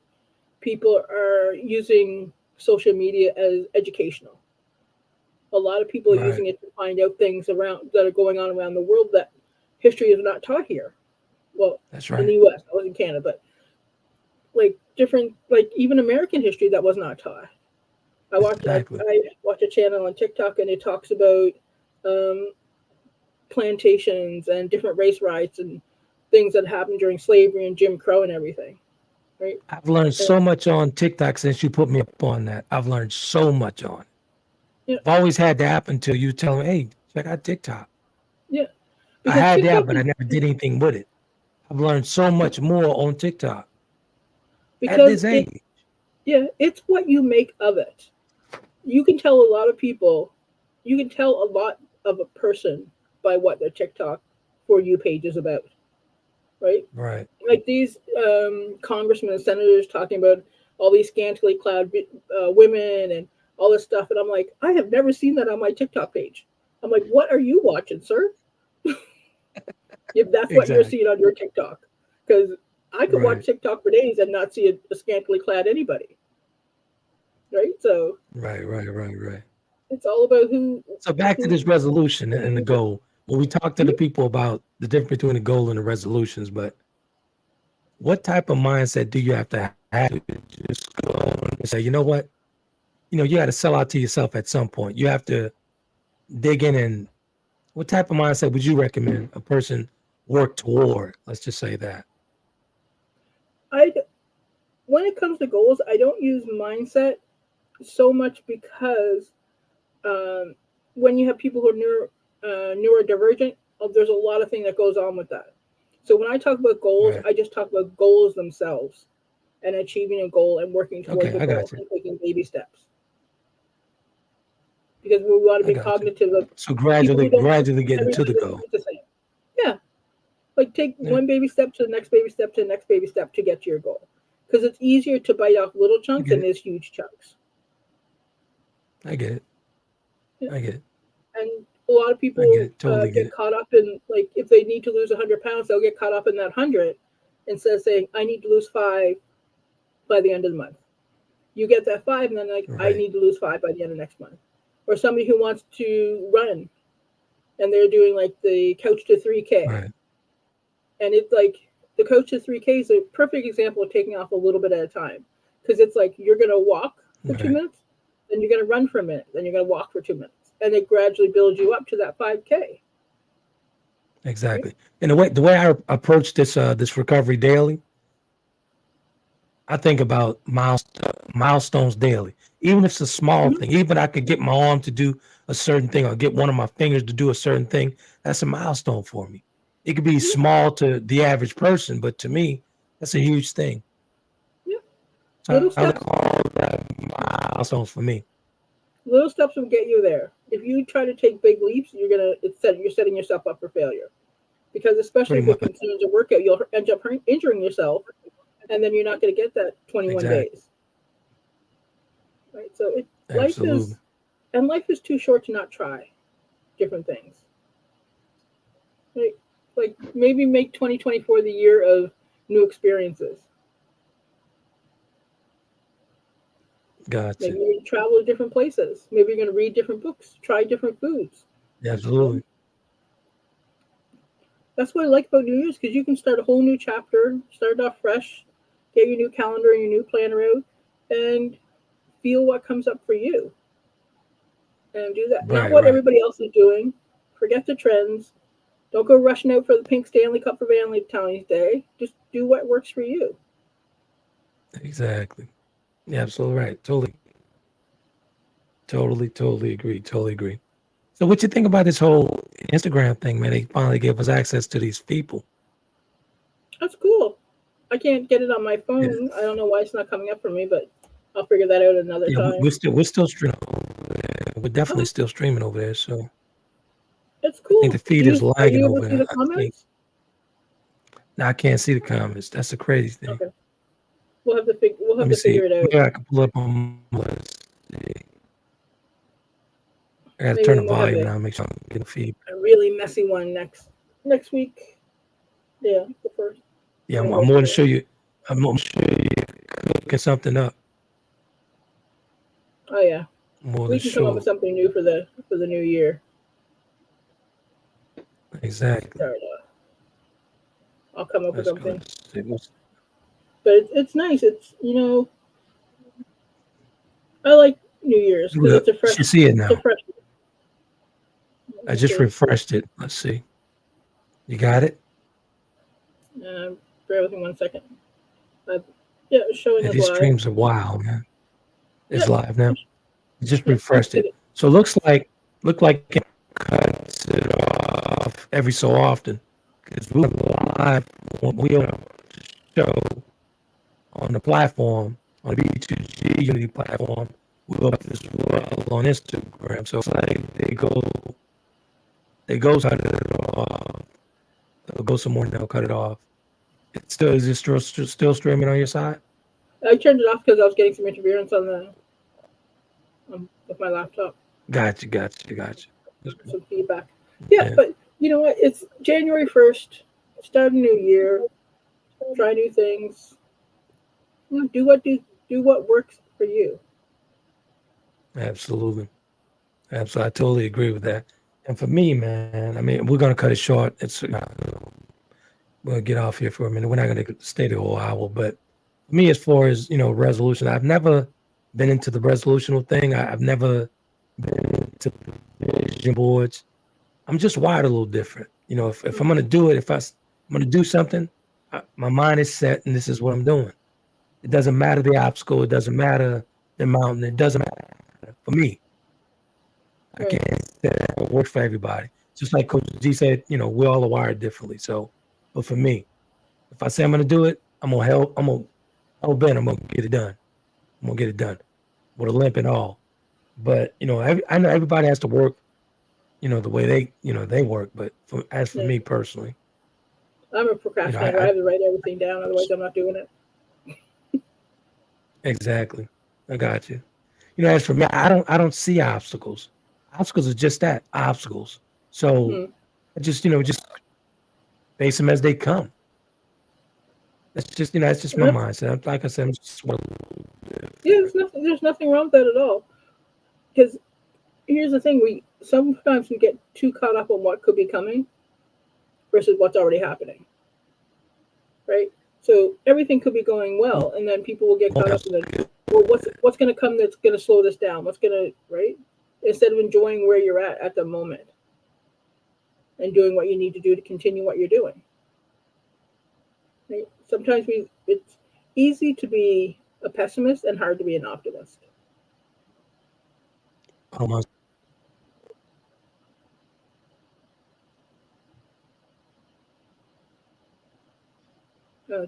people are using social media as educational. A lot of people are using it to find out things around that are going on around the world that history is not taught here. Well, that's in the U.S., I was in Canada, but like different, like even American history that was not taught. I watch a channel on TikTok, and it talks about plantations and different race rights and things that happened during slavery and Jim Crow and everything. Right? I've learned so much on TikTok since you put me up on that. I've learned so much on it. Yeah. I've always had the app until you tell me, hey, check out TikTok. Yeah. I had the app, but I never did anything with it. I've learned so much more on TikTok. Because at this age. It's what you make of it. You can tell a lot of people, you can tell a lot of a person by what their TikTok For You page is about. Right? Right. Like these congressmen and senators talking about all these scantily clad women and all this stuff. And I'm like, I have never seen that on my TikTok page. I'm like, what are you watching, sir? If that's what you're seeing on your TikTok. Because I could watch TikTok for days and not see a scantily clad anybody. Right? So. Right. It's all about who. So back to this resolution and the goal. Well, we talked to the people about the difference between the goal and the resolutions, but what type of mindset do you have to just go and say, you know what? You got to sell out to yourself at some point. You have to dig in, and what type of mindset would you recommend a person work toward? Let's just say that. When it comes to goals, I don't use mindset so much because when you have people who are neurodivergent, there's a lot of things that goes on with that. So when I talk about goals, I just talk about goals themselves and achieving a goal and working towards a goal and taking baby steps. Because we want to be cognitive of. So gradually getting to the goal. Yeah. Like take one baby step to the next baby step to the next baby step to get to your goal. Because it's easier to bite off little chunks than there's huge chunks. I get it. Yeah. I get it. And a lot of people get caught up in, like, if they need to lose 100 pounds, they'll get caught up in that 100 instead of saying, I need to lose 5 by the end of the month. You get that 5, and then I need to lose 5 by the end of next month. Or somebody who wants to run, and they're doing like the Couch to 3K. Right. And it's like the Couch to 3K is a perfect example of taking off a little bit at a time. Because it's like you're going to walk for 2 minutes, then you're going to run for a minute, then you're going to walk for 2 minutes. And it gradually builds you up to that 5K. Exactly. Right? And the way I approach this recovery daily, I think about milestones daily. Even if it's a small thing, even I could get my arm to do a certain thing or get one of my fingers to do a certain thing, that's a milestone for me. It could be small to the average person, but to me, that's a huge thing. Yeah. So I call that milestones for me. Little steps will get you there. If you try to take big leaps, you're setting yourself up for failure. Because especially if it concerns a workout, you'll end up injuring yourself, and then you're not going to get that 21 days. Right. So life is too short to not try different things. Right? Like maybe make 2024 the year of new experiences. Gotcha. Maybe you're going to travel to different places. Maybe you're going to read different books, try different foods. Yeah, absolutely. That's what I like about New Year's, because you can start a whole new chapter, start off fresh, get your new calendar and your new planner out, and feel what comes up for you. And do that. Not Right, what right. everybody else is doing. Forget the trends. Don't go rushing out for the pink Stanley Cup for Valentine's Day. Just do what works for you. Exactly. Yeah, absolutely right. Totally agree. Totally agree. So what you think about this whole Instagram thing, man? They finally gave us access to these people. That's cool. I can't get it on my Yeah, phone. I don't know why it's not coming up for me, but I'll figure that out another yeah, time. we're still streaming. We're definitely Oh, still streaming over there. So it's I think the cool. feed is Are lagging you able over to see there. the I think. comments? Now I can't see the comments. That's the crazy thing. Okay. We'll Let have me to see. figure it out. Maybe I can pull up on. Let's see. I got to turn Maybe the we'll have volume now. Make sure I'm getting the feed. a really messy one next week. Yeah, the first. Yeah, Let me I'm work going it to out. show you. I'm going to show you cooking something up. Oh yeah, More than we can come up with sure. something new for the new year. Exactly. Start. I'll come up with That's good. something. Let's see. But it's nice. It's I like New Year's because Look, you should see it it's a now. fresh. Let I me just see. refreshed it. Let's see. You got it? Bear with me 1 second. Uh, yeah, it's showing Yeah, us these live. streams are wild, man. It's Yep. live now. I just Yeah, I refreshed did it. it. So it look like it cuts it off every so often. Because we live when we on a show on the platform, on the B2G Unity platform, we go up as well on Instagram. So it's like they go cut it off. They'll go somewhere and they'll cut it off. Is it still streaming on your side? I turned it off because I was getting some interference on with my laptop. Gotcha. Some feedback. Yeah, Yeah, but you know what? It's January 1st. Start a new year. Try new things. Do what works for you. absolutely. Absolutely. I totally agree with that. And for me, man, I mean, we're gonna cut it short. We're gonna get off here for a minute. We're not gonna stay the whole hour, but for me, as far as resolution, I've never been into the resolutional thing. I've never been into vision boards. I'm just wired a little different. If I'm gonna do it, I'm gonna do something, my mind is set, and this is what I'm doing. It doesn't matter the obstacle. It doesn't matter the mountain. It doesn't matter for me. I Right. can't say that it works for everybody. Just like Coach G said, we all are wired differently. So, but for me, if I say I'm gonna do it, I'm gonna help. I'm gonna hell bent. I'm gonna get it done. I'm gonna get it done with a limp and all. But I know everybody has to work, the way they work. But as for Yeah. me personally, I'm a you know, procrastinator. I I have to write everything down, otherwise I'm not doing it. exactly. I got you. As for me, I don't see obstacles. Obstacles are just that, obstacles. So Hmm. I just face them as they come. That's just And my that's mindset. Like I said, I'm just yeah. There's nothing wrong with that at all. Because here's the thing: we sometimes we get too caught up on what could be coming versus what's already happening, right? So everything could be going well, and then people will get caught up in the well, what's going to come that's going to slow this down? What's going to right? Instead of enjoying where you're at the moment and doing what you need to do to continue what you're doing. Right? Sometimes it's easy to be a pessimist and hard to be an optimist. almost.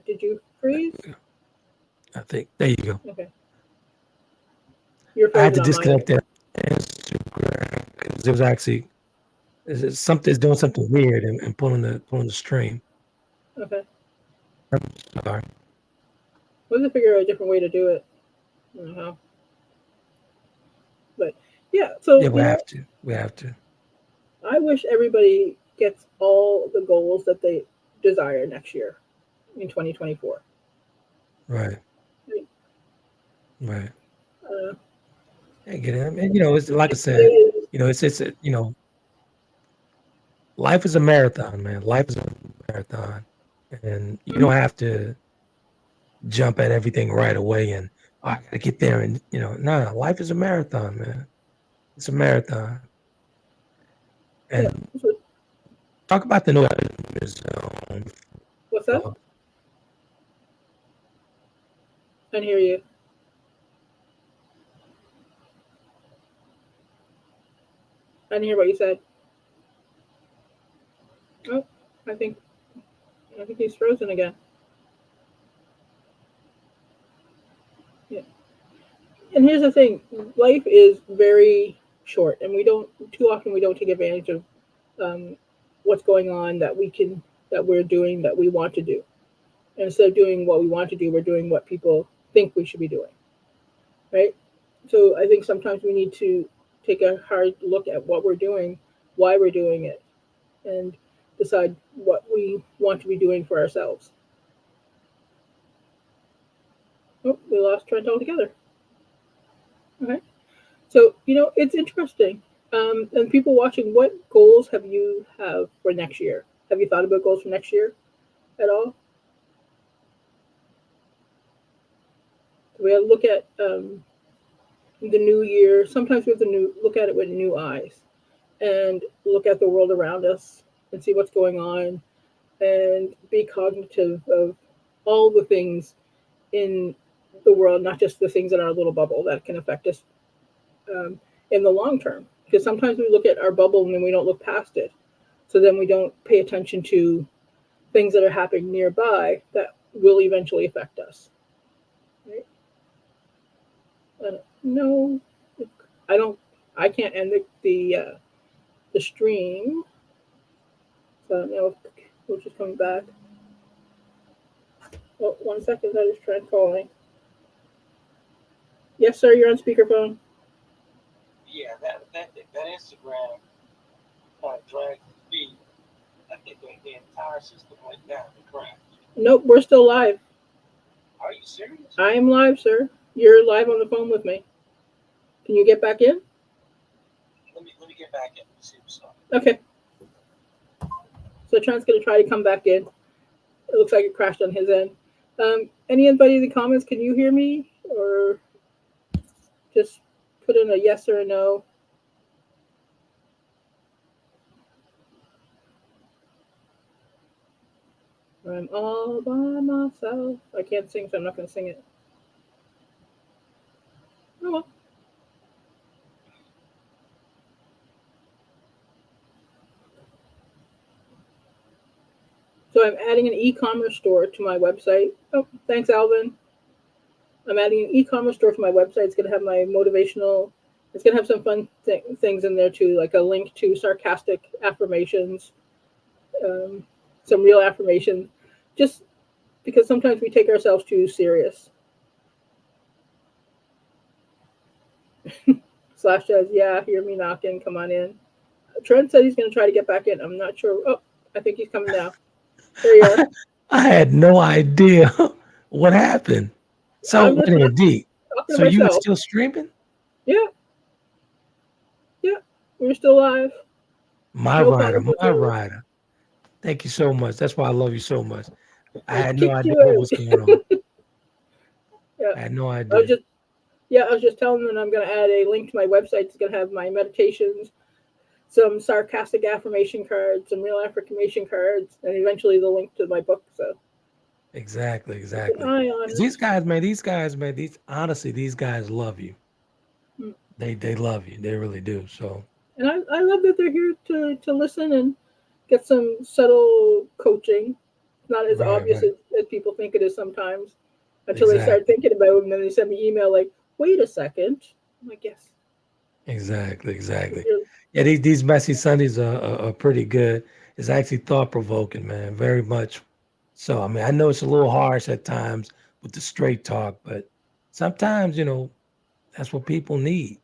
Did you freeze? I think there you go. Okay, you're I had frozen to on my end. disconnect that Instagram because it was actually it's doing something weird and pulling the stream. Okay, I'm sorry. we'll have to figure out a different way to do it. I don't know how, but yeah. So Yeah, we have to. We have to. I wish everybody gets all the goals that they desire next year in 2024. Right. Right? Right. Uh, I get it. I mean, it's like I it said. is It's life is a marathon, man. Life is a marathon, and you don't have to jump at everything right away. And I gotta get there, and no, life is a marathon, man. It's a marathon. And Yeah. talk about the no zone. What's that? I can hear you. I didn't hear what you said. Oh, I think he's frozen again. Yeah. And here's the thing: life is very short, and we don't take advantage of what's going on that we're doing that we want to do. And instead of doing what we want to do, we're doing what people think we should be doing, right? So I think sometimes we need to take a hard look at what we're doing, why we're doing it, and decide what we want to be doing for ourselves. Oh, we lost Trent altogether. Okay. So, it's interesting. And people watching, what goals have you have for next year? Have you thought about goals for next year at all? We have to look at the new year. Sometimes we have to look at it with new eyes and look at the world around us and see what's going on and be cognitive of all the things in the world, not just the things in our little bubble that can affect us in the long term. Because sometimes we look at our bubble and then we don't look past it. So then we don't pay attention to things that are happening nearby that will eventually affect us. Right? No, I don't. I can't end the stream. So now we're just coming back. Oh, 1 second. I just tried calling. Yes, sir. You're on speakerphone. Yeah, that Instagram dragged the feed. I think the entire system went down and crashed. Nope, we're still live. Are you serious? I am live, sir. You're live on the phone with me. Can you get back in? Let me get back in and see what's up. Okay. So Trent's gonna try to come back in. It looks like it crashed on his end. Anybody in the comments, can you hear me? Or just put in a yes or a no. I'm all by myself. I can't sing, so I'm not gonna sing it. Oh well. So I'm adding an e-commerce store to my website. Oh, thanks, Alvin. I'm adding an e-commerce store to my website. It's going to have my motivational. It's going to have some fun things in there too, like a link to sarcastic affirmations, some real affirmations, just because sometimes we take ourselves too serious. Slash says, yeah, hear me knocking. Come on in. Trent said he's going to try to get back in. I'm not sure. Oh, I think he's coming now. There you are. I had no idea what happened. So, wait a minute, D. So you were still streaming? Yeah. Yeah. We're still live. My rider. Thank you so much. That's why I love you so much. I had no idea what was going on. Yeah. I had no idea. I was just telling them I'm going to add a link to my website. It's going to have my meditations, some sarcastic affirmation cards, some real affirmation cards, and eventually the link to my book. So exactly. These guys, honestly, these guys love you. They love you. They really do. So, and I love that they're here to listen and get some subtle coaching. It's not as obvious as people think it is sometimes until they start thinking about it, and then they send me email like, wait a second. I'm like, yes. Exactly. Yeah, these messy Sundays are pretty good. It's actually thought provoking, man. Very much. So I mean, I know it's a little harsh at times with the straight talk, but sometimes that's what people need.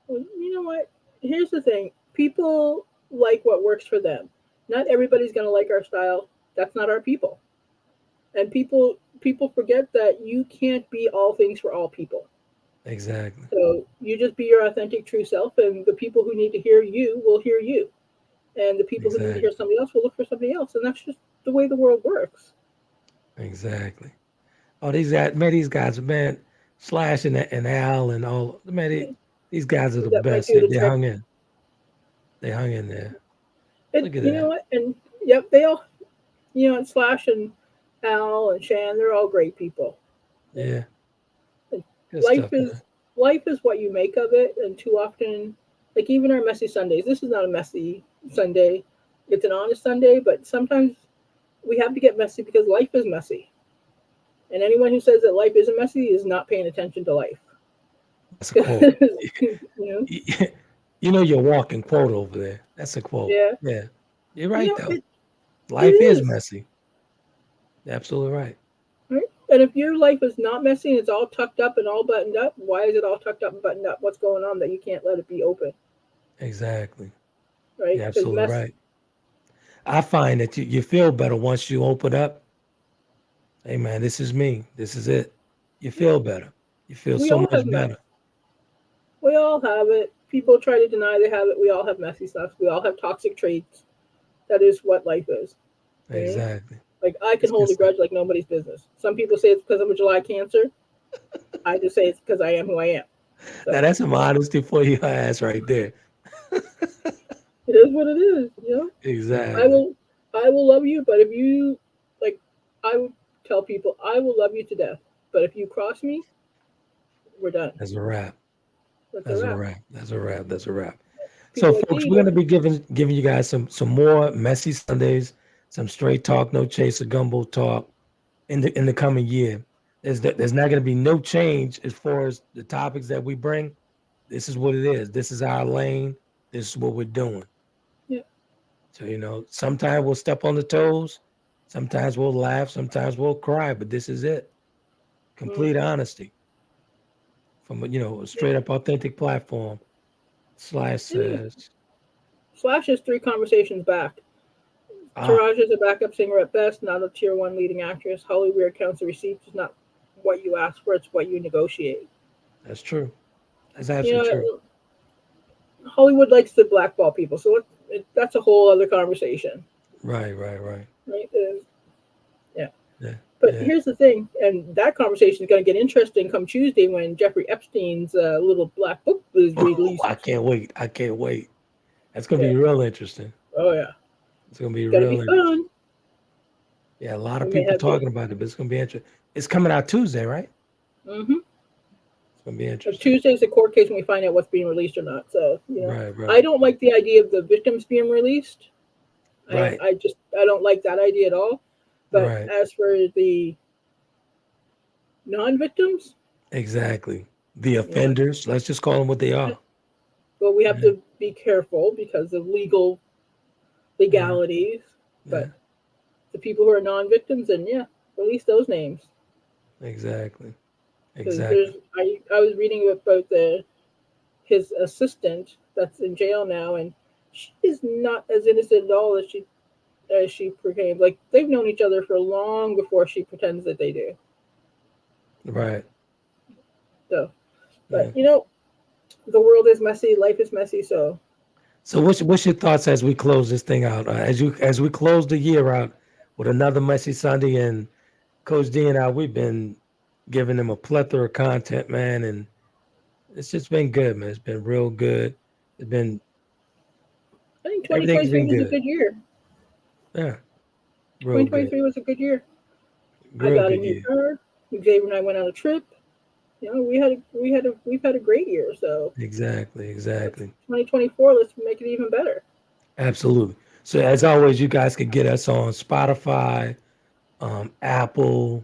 Well, you know what? Here's the thing: people like what works for them. Not everybody's going to like our style. That's not our people. And people forget that you can't be all things for all people. Exactly. So you just be your authentic, true self, and the people who need to hear you will hear you. and the people who need to hear somebody else will look for somebody else, and that's just the way the world works. Exactly. Oh, these guys, man, Slash and Al and all, man, these guys are the That might best. do the They trick. hung in. They hung in there. Look at You that. know what? And yep, they all, and Slash and Al and Shan, they're all great people. Yeah. And Good life stuff, is man. life is what you make of it, and too often, like even our messy Sundays. This is not a messy Sunday; it's an honest Sunday. But sometimes we have to get messy because life is messy. And anyone who says that life isn't messy is not paying attention to life. That's a quote. you know, You know your walking quote over there. That's a quote. yeah, Yeah. You're right though. it Life is is. messy. You're absolutely right. Right? And if your life is not messy and it's all tucked up and all buttoned up, why is it all tucked up and buttoned up? What's going on that you can't let it be open? Exactly. Right? You're Because absolutely right. I find that you feel better once you open up. Hey man, this is me. This is it. You feel better. You feel we so all have much better. we all have it. People try to deny they have it. We all have messy stuff. We all have toxic traits. That is what life is. Right? Exactly. Like I can It's good hold a stuff. grudge like nobody's business. Some people say it's because I'm a July Cancer. I just say it's because I am who I am. Now So that's some honesty for your ass right there. it is what it is. I Exactly. will I will love you, but if you like, I would tell people I will love you to death. But if you cross me, we're done. That's a wrap. That's a That's a wrap. wrap. That's a wrap. That's a wrap. So, People like folks, Dee we're going don't. to be giving you guys some more messy Sundays, some straight talk, no chaser, gumbo talk in the coming year. There's not going to be no change as far as the topics that we bring. This is what it is. This is our lane. This is what we're doing. Yeah. So sometimes we'll step on the toes, sometimes we'll laugh, sometimes we'll cry, but this is it. Mm, Complete honesty from a yeah. straight up authentic platform. Slash It is. says, Slash is 3 conversations back. ah, Taraj is a backup singer at best, not a tier one leading actress. Hollywood counts the receipts. It's not what you ask for; it's what you negotiate. that's true. That's You absolutely true. know, Hollywood likes to blackball people, so that's a whole other conversation, Right, right, right. right? Yeah. Yeah, But yeah. here's the thing, and that conversation is going to get interesting come Tuesday when Jeffrey Epstein's little black book is Oh, released. I can't wait. I can't wait. That's gonna Yeah. be real interesting. Oh yeah. It's gonna be It's going to be real interesting. fun. Yeah, a lot of We may people have the. talking about it, but it's gonna be interesting. It's coming out Tuesday, right? Mm-hmm. It's gonna be interesting. Tuesday's a court case when we find out what's being released or not. So Right, I right, don't like the idea of the victims being released. right, I don't like that idea at all. But right. as for the non-victims, Exactly. The yeah, offenders, let's just call them what they are. well, we have Yeah, to be careful because of yeah, legalities. yeah. But the people who are non-victims, and yeah, release those names. Exactly. Because Exactly. I was reading about his assistant that's in jail now, and she is not as innocent at all as she proclaims. Like they've known each other for long before she pretends that they do. Right. So, Yeah. but the world is messy, life is messy. So So what's your thoughts as we close this thing out? As we close the year out with another messy Sunday, and Coach D and I, we've been giving them a plethora of content, man, and it's just been good, man. It's been real good. It's been I think Everything's 2023 been was a good. good year. Yeah, real good. 2023 was a good year. I Real got a good new year. car. Xavier and I went on a trip. We've had a great year. So Exactly, let's exactly. 2024. Let's make it even better. Absolutely. So as always, you guys can get us on Spotify, Apple,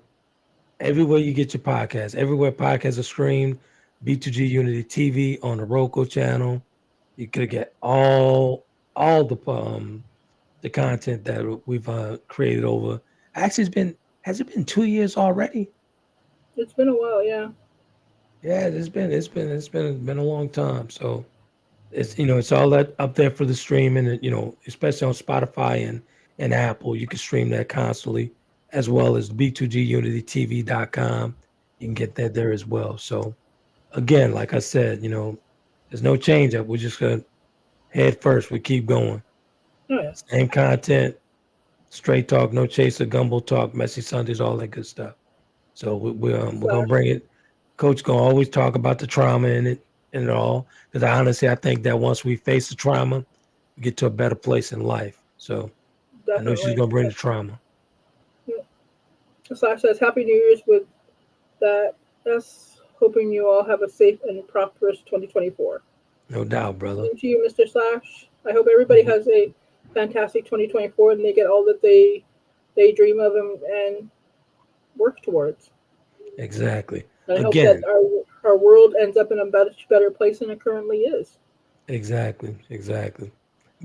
everywhere you get your podcasts, everywhere podcasts are streamed, B2G Unity TV on the Roku channel. You could get all the content that we've created over. Actually, has it been 2 years already? It's been a while, yeah. Yeah, it's been a long time. So it's all that up there for the streaming, and especially on Spotify and Apple, you can stream that constantly, as well as b2gunitytv.com. You can get that there as well. So again, like I said, there's no change up. We're just gonna head first. We keep going. Oh yeah. Same content, straight talk, no chaser, gumbo talk, messy Sundays, all that good stuff. So we're gonna Slash. bring it. Coach gonna always talk about the trauma in it and it all. Because I think that once we face the trauma, we get to a better place in life. So I know she's Definitely. gonna bring the trauma. Yeah. Slash says Happy New Year's with that. Us hoping you all have a safe and prosperous 2024. No doubt, brother. Same to you, Mr. Slash. I hope everybody has a fantastic 2024 and they get all that they dream of and work towards. Exactly. And I hope Again, that our world ends up in a better place than it currently is. exactly.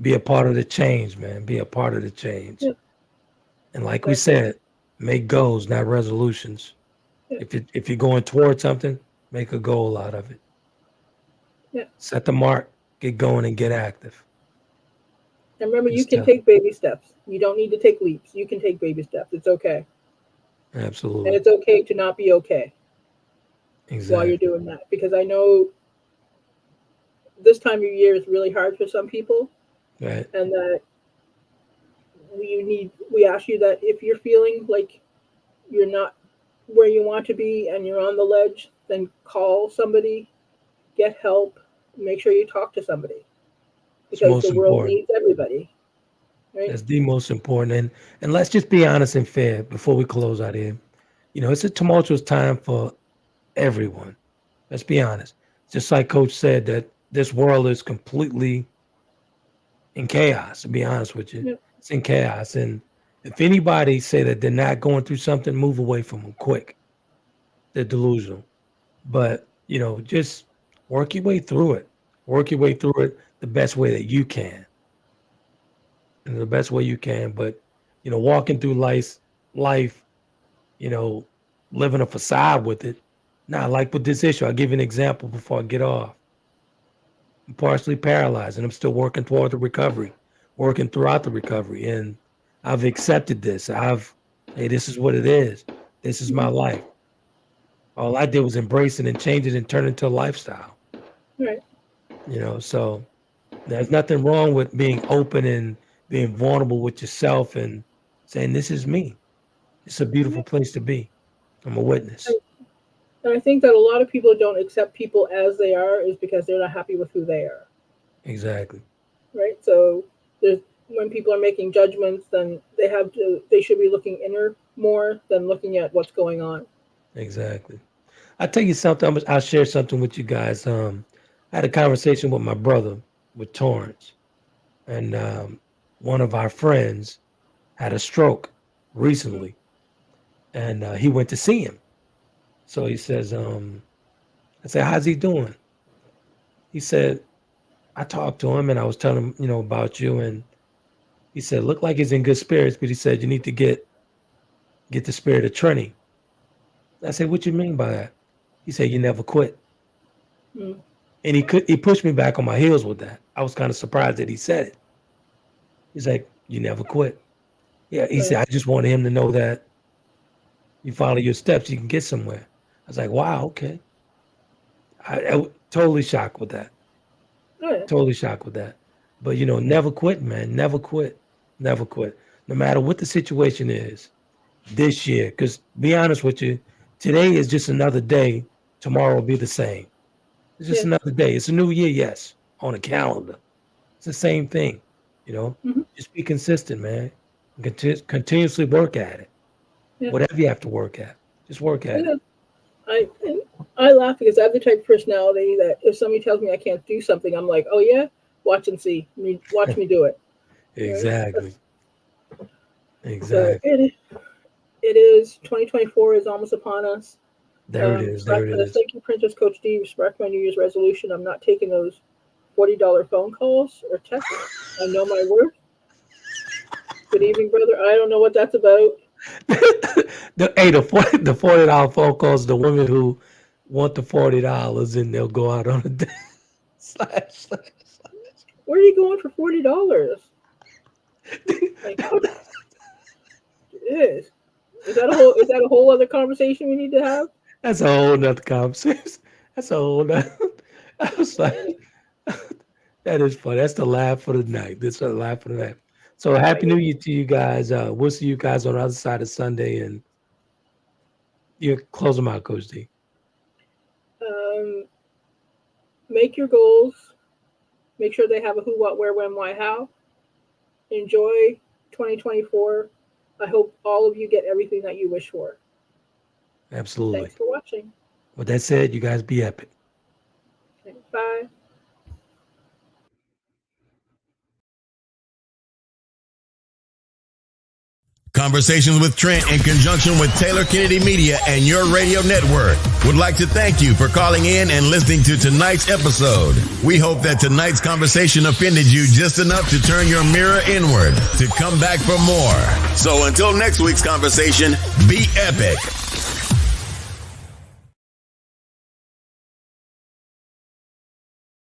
Be a part of the change, man. Be a part of the change. Yeah, And like we that's it. said, make goals, not resolutions. Yeah, If you're going towards something, make a goal out of it. yeah. Set the mark, get going, and get active. And remember, Good you can stuff. take baby steps. You don't need to take leaps. You can take baby steps. It's okay. And Absolutely. it's okay to not be okay while you're Exactly. doing that. Because I know this time of year is really hard for some people. Right. And that we ask you that if you're feeling like you're not where you want to be and you're on the ledge, then call somebody, get help, make sure you talk to somebody It's because the most world important. needs everybody, right? That's the most important. And let's just be honest and fair before we close out here. It's a tumultuous time for everyone. Let's be honest. Just like Coach said, that this world is completely in chaos, to be honest with you. Yeah. It's in chaos. And if anybody say that they're not going through something, move away from them quick. They're delusional. But, just work your way through it. Work your way through it the best way that you can. In the best way you can. But, walking through life, you know, living a facade with it. Now, like with this issue, I'll give you an example before I get off. I'm partially paralyzed and I'm still working toward the recovery, working throughout the recovery. And I've accepted this. Hey, this is what it is. This is my Mhm. life. All I did was embrace it and change it and turn it into a lifestyle. Right. So there's nothing wrong with being open and being vulnerable with yourself and saying, this is me. It's a beautiful Yeah. place to be. I'm a witness. And I think that a lot of people don't accept people as they are is because they're not happy with who they are, Exactly. right? So there's when people are making judgments, then they should be looking inner more than looking at what's going on. Exactly. I'll tell you something. I'll share something with you guys. I had a conversation with my brother, with Torrance, and one of our friends had a stroke Mm. recently, and he went to see him. So he says, I said, how's he doing? He said, I talked to him and I was telling him, about you. And he said, look like he's in good spirits, but he said, you need to get the spirit of Trini. I said, what you mean by that? He said, you never quit. Mm. And he pushed me back on my heels with that. I was kind of surprised that he said it. He's like, you never quit. Yeah, he said, Right. I just wanted him to know that you follow your steps, you can get somewhere. I was like, wow, okay. I totally shocked with that. Oh yeah. Totally shocked with that. But never quit, man. Never quit. Never quit. No matter what the situation is this year. Because be honest with you, today is just another day. Tomorrow will be the same. It's just Yeah. another day. It's a new year, yes, on a calendar. It's the same thing, you know. Hmm. Just be consistent, man. Continuously work at it. Yeah. Whatever you have to work at, just work at it. Yeah. And I laugh because I have the type of personality that if somebody tells me I can't do something, I'm like, oh yeah, watch and see. Watch me do it. Right? Exactly. So Exactly. it is 2024 is almost upon us. There it is. There it is. Thank you, Princess Coach D. Respect my New Year's resolution. I'm not taking those $40 phone calls or texts. I know my worth. Good evening, brother. I don't know what that's about. The $40 phone calls the women who want the $40 and they'll go out on a date. slash. Where are you going for $40? Like it is. Is that a whole other conversation we need to have? That's a whole nother conversation. That's a whole nother. I was like, that is funny. That's the laugh for the night. This is the laugh for the night. So happy New Year to you guys. We'll see you guys on the other side of Sunday, and you close them out, Coach D. Make your goals. Make sure they have a who, what, where, when, why, how. Enjoy 2024. I hope all of you get everything that you wish for. Absolutely. Thanks for watching. With that said, you guys be epic. Bye. Conversations with Trent in conjunction with Taylor Kennedie Media and your radio network would like to thank you for calling in and listening to tonight's episode. We hope that tonight's conversation offended you just enough to turn your mirror inward to come back for more. So until next week's conversation, be epic.